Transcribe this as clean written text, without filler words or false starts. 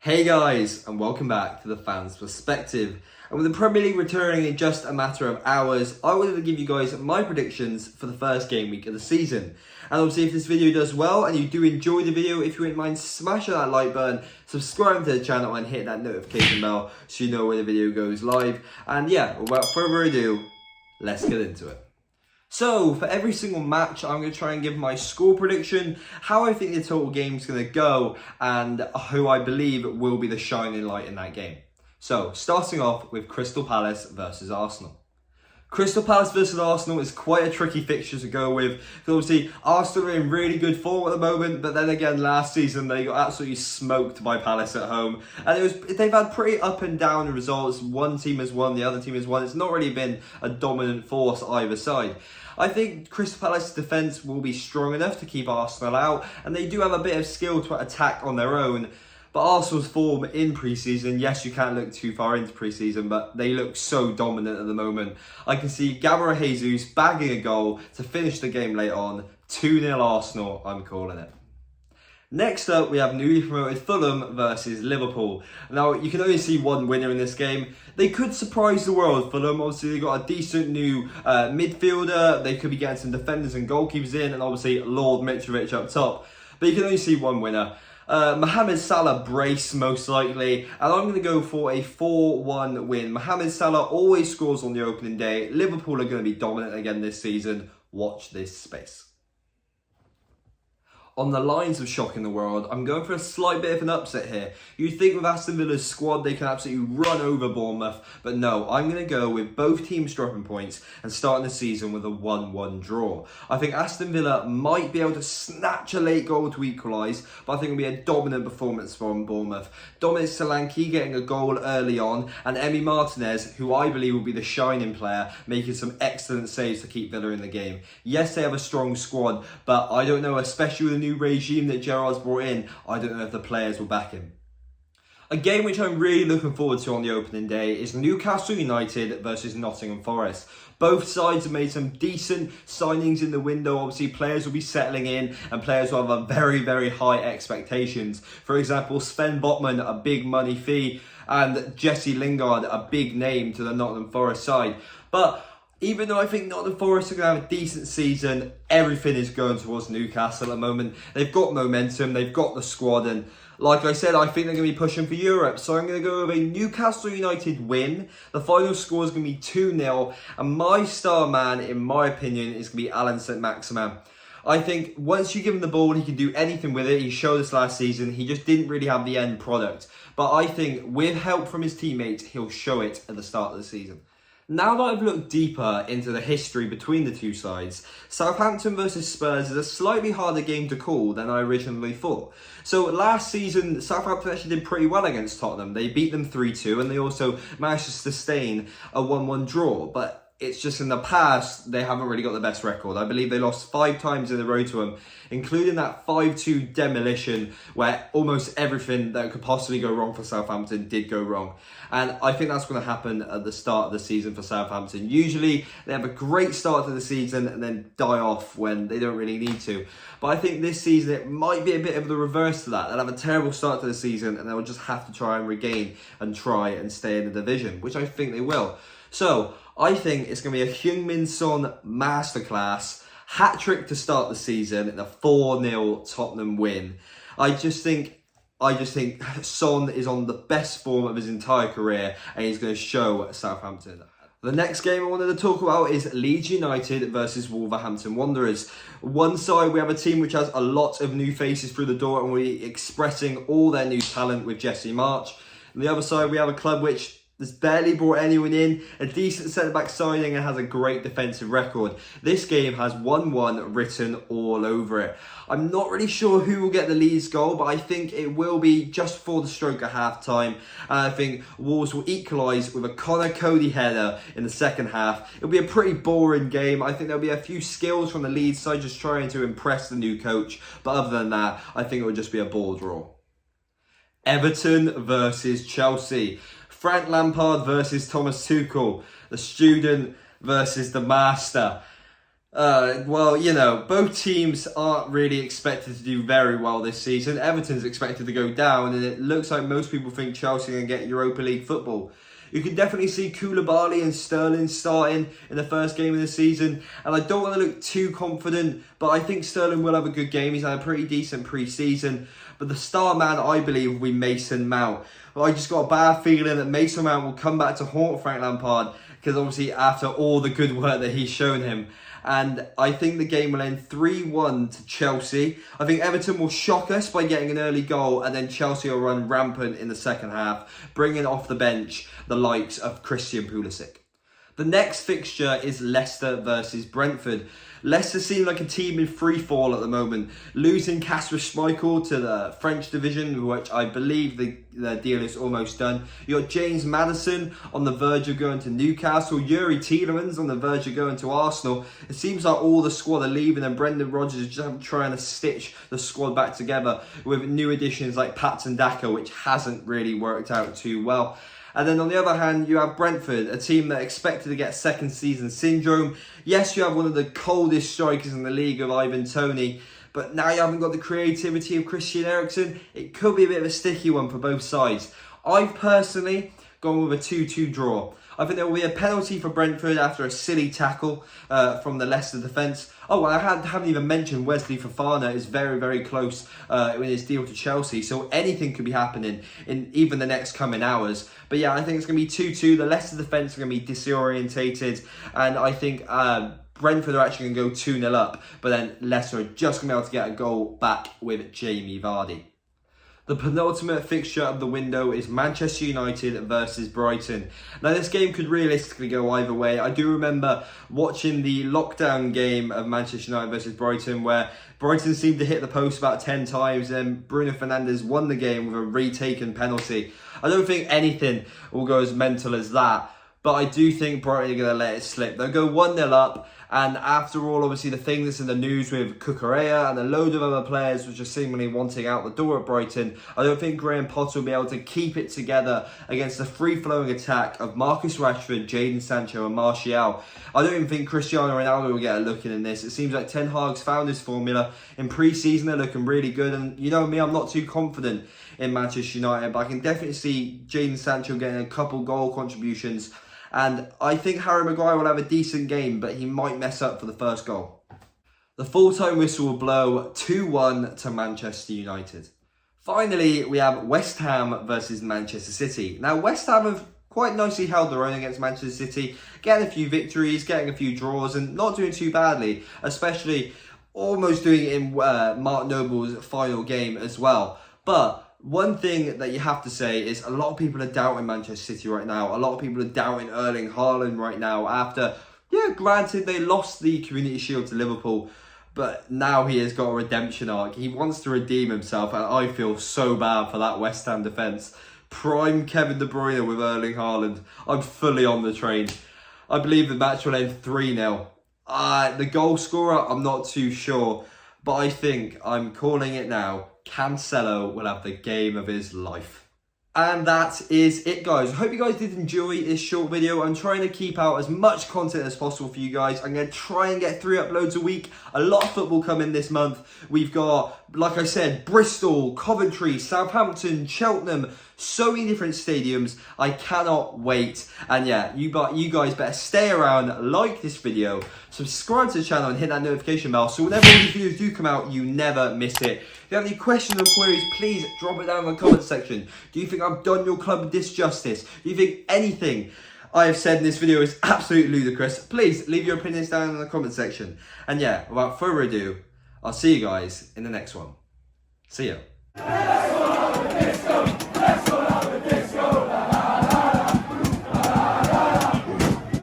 Hey guys, and welcome back to the Fans Perspective. And with the Premier League returning in just a matter of hours, I wanted to give you guys my predictions for the first game week of the season. And obviously if this video does well and you do enjoy the video, if you wouldn't mind smashing that like button, subscribing to the channel and hitting that notification bell so you know when the video goes live. And yeah, without further ado, let's get into it. So, for every single match, I'm going to try and give my score prediction, how I think the total game's going to go, and who I believe will be the shining light in that game. So, starting off with Crystal Palace versus Arsenal. Crystal Palace versus Arsenal is quite a tricky fixture to go with, because obviously Arsenal are in really good form at the moment, but then again last season they got absolutely smoked by Palace at home, and they've had pretty up and down results. One team has won, the other team has won. It's not really been a dominant force either side. I think Crystal Palace's defence will be strong enough to keep Arsenal out, and they do have a bit of skill to attack on their own. But Arsenal's form in pre-season, yes, you can't look too far into pre-season, but they look so dominant at the moment. I can see Gabriel Jesus bagging a goal to finish the game late on. 2-0 Arsenal, I'm calling it. Next up, we have newly promoted Fulham versus Liverpool. Now, you can only see one winner in this game. They could surprise the world, Fulham. Obviously, they've got a decent new midfielder. They could be getting some defenders and goalkeepers in, and obviously Lord Mitrovic up top. But you can only see one winner. Mohamed Salah brace, most likely, and I'm going to go for a 4-1 win. Mohamed Salah always scores on the opening day. Liverpool are going to be dominant again this season. Watch this space. On the lines of shocking the world, I'm going for a slight bit of an upset here. You'd think with Aston Villa's squad they can absolutely run over Bournemouth, but no, I'm going to go with both teams dropping points and starting the season with a 1-1 draw. I think Aston Villa might be able to snatch a late goal to equalise, but I think it'll be a dominant performance from Bournemouth. Dominic Solanke getting a goal early on, and Emi Martinez, who I believe will be the shining player, making some excellent saves to keep Villa in the game. Yes, they have a strong squad, but I don't know, especially with the new regime that Gerrard's brought in, I don't know if the players will back him. A game which I'm really looking forward to on the opening day is Newcastle United versus Nottingham Forest. Both sides have made some decent signings in the window. Obviously, players will be settling in and players will have a very, very high expectations. For example, Sven Botman, a big money fee, and Jesse Lingard, a big name to the Nottingham Forest side. But even though I think Nottingham Forest are going to have a decent season, everything is going towards Newcastle at the moment. They've got momentum, they've got the squad, and like I said, I think they're going to be pushing for Europe. So I'm going to go with a Newcastle United win. The final score is going to be 2-0, and my star man, in my opinion, is going to be Alan St-Maximin. I think once you give him the ball, he can do anything with it. He showed us last season. He just didn't really have the end product. But I think with help from his teammates, he'll show it at the start of the season. Now that I've looked deeper into the history between the two sides, Southampton versus Spurs is a slightly harder game to call than I originally thought. So last season, Southampton actually did pretty well against Tottenham. They beat them 3-2 and they also managed to sustain a 1-1 draw. But it's just in the past, they haven't really got the best record. I believe they lost 5 times in a row to them, including that 5-2 demolition where almost everything that could possibly go wrong for Southampton did go wrong. And I think that's going to happen at the start of the season for Southampton. Usually, they have a great start to the season and then die off when they don't really need to. But I think this season, it might be a bit of the reverse to that. They'll have a terrible start to the season and they'll just have to try and regain and try and stay in the division, which I think they will. So, I think it's going to be a Heung-min Son masterclass, hat-trick to start the season, and a 4-0 Tottenham win. I just think Son is on the best form of his entire career, and he's going to show Southampton. The next game I wanted to talk about is Leeds United versus Wolverhampton Wanderers. One side, we have a team which has a lot of new faces through the door, and we're expressing all their new talent with Jesse March. On the other side, we have a club which has barely brought anyone in, a decent centre-back signing, and has a great defensive record. This game has 1-1 written all over it. I'm not really sure who will get the Leeds goal, but I think it will be just before the stroke at half-time. And I think Wolves will equalise with a Connor Cody header in the second half. It'll be a pretty boring game. I think there'll be a few skills from the Leeds side just trying to impress the new coach. But other than that, I think it will just be a ball draw. Everton versus Chelsea. Frank Lampard versus Thomas Tuchel, the student versus the master. Well, you know, both teams aren't really expected to do very well this season. Everton's expected to go down, and it looks like most people think Chelsea are going to get Europa League football. You can definitely see Koulibaly and Sterling starting in the first game of the season, and I don't want to look too confident, but I think Sterling will have a good game. He's had a pretty decent pre-season, but the star man, I believe, will be Mason Mount. But I just got a bad feeling that Mason Mount will come back to haunt Frank Lampard, because obviously after all the good work that he's shown him. And I think the game will end 3-1 to Chelsea. I think Everton will shock us by getting an early goal, and then Chelsea will run rampant in the second half, bringing off the bench the likes of Christian Pulisic. The next fixture is Leicester versus Brentford. Leicester seem like a team in free fall at the moment, losing Kasper Schmeichel to the French division, which I believe the deal is almost done. You got James Maddison on the verge of going to Newcastle, Yuri Tielemans on the verge of going to Arsenal. It seems like all the squad are leaving, and Brendan Rodgers is just trying to stitch the squad back together with new additions like Patson Daka, which hasn't really worked out too well. And then on the other hand, you have Brentford, a team that expected to get second season syndrome. Yes, you have one of the coldest strikers in the league of Ivan Toney, but now you haven't got the creativity of Christian Eriksen. It could be a bit of a sticky one for both sides. I've personally gone with a 2-2 draw. I think there will be a penalty for Brentford after a silly tackle from the Leicester defence. Oh, I haven't even mentioned Wesley Fofana is very, very close in his deal to Chelsea. So anything could be happening in even the next coming hours. But yeah, I think it's going to be 2-2. The Leicester defence are going to be disorientated. And I think Brentford are actually going to go 2-0 up. But then Leicester are just going to be able to get a goal back with Jamie Vardy. The penultimate fixture of the window is Manchester United versus Brighton. Now, this game could realistically go either way. I do remember watching the lockdown game of Manchester United versus Brighton, where Brighton seemed to hit the post about 10 times and Bruno Fernandes won the game with a retaken penalty. I don't think anything will go as mental as that, but I do think Brighton are going to let it slip. They'll go 1-0 up. And after all, obviously, the thing that's in the news with Cucurella and a load of other players was just seemingly wanting out the door at Brighton, I don't think Graham Potter will be able to keep it together against the free-flowing attack of Marcus Rashford, Jadon Sancho and Martial. I don't even think Cristiano Ronaldo will get a look in this. It seems like Ten Hag's found his formula. In pre-season, they're looking really good. And you know me, I'm not too confident in Manchester United, but I can definitely see Jadon Sancho getting a couple goal contributions. And I think Harry Maguire will have a decent game, but he might mess up for the first goal. The full-time whistle will blow 2-1 to Manchester United. Finally, we have West Ham versus Manchester City. Now, West Ham have quite nicely held their own against Manchester City, getting a few victories, getting a few draws, and not doing too badly, especially almost doing it in Mark Noble's final game as well. But one thing that you have to say is a lot of people are doubting Manchester City right now. A lot of people are doubting Erling Haaland right now after, yeah, granted they lost the Community Shield to Liverpool, but now he has got a redemption arc. He wants to redeem himself, and I feel so bad for that West Ham defence. Prime Kevin De Bruyne with Erling Haaland. I'm fully on the train. I believe the match will end 3-0. The goal scorer, I'm not too sure, but I think I'm calling it now. Cancelo will have the game of his life. And that is it, guys. I hope you guys did enjoy this short video. I'm trying to keep out as much content as possible for you guys. I'm going to try and get 3 uploads a week. A lot of football coming this month. We've got, like I said, Bristol, Coventry, Southampton, Cheltenham, so many different stadiums. I cannot wait. And yeah, you guys better stay around, like this video, subscribe to the channel and hit that notification bell so whenever these videos do come out, you never miss it. If you have any questions or queries, please drop it down in the comment section. Do you think I've done your club disjustice? Do you think anything I have said in this video is absolutely ludicrous? Please leave your opinions down in the comment section. And yeah, without further ado, I'll see you guys in the next one. See ya.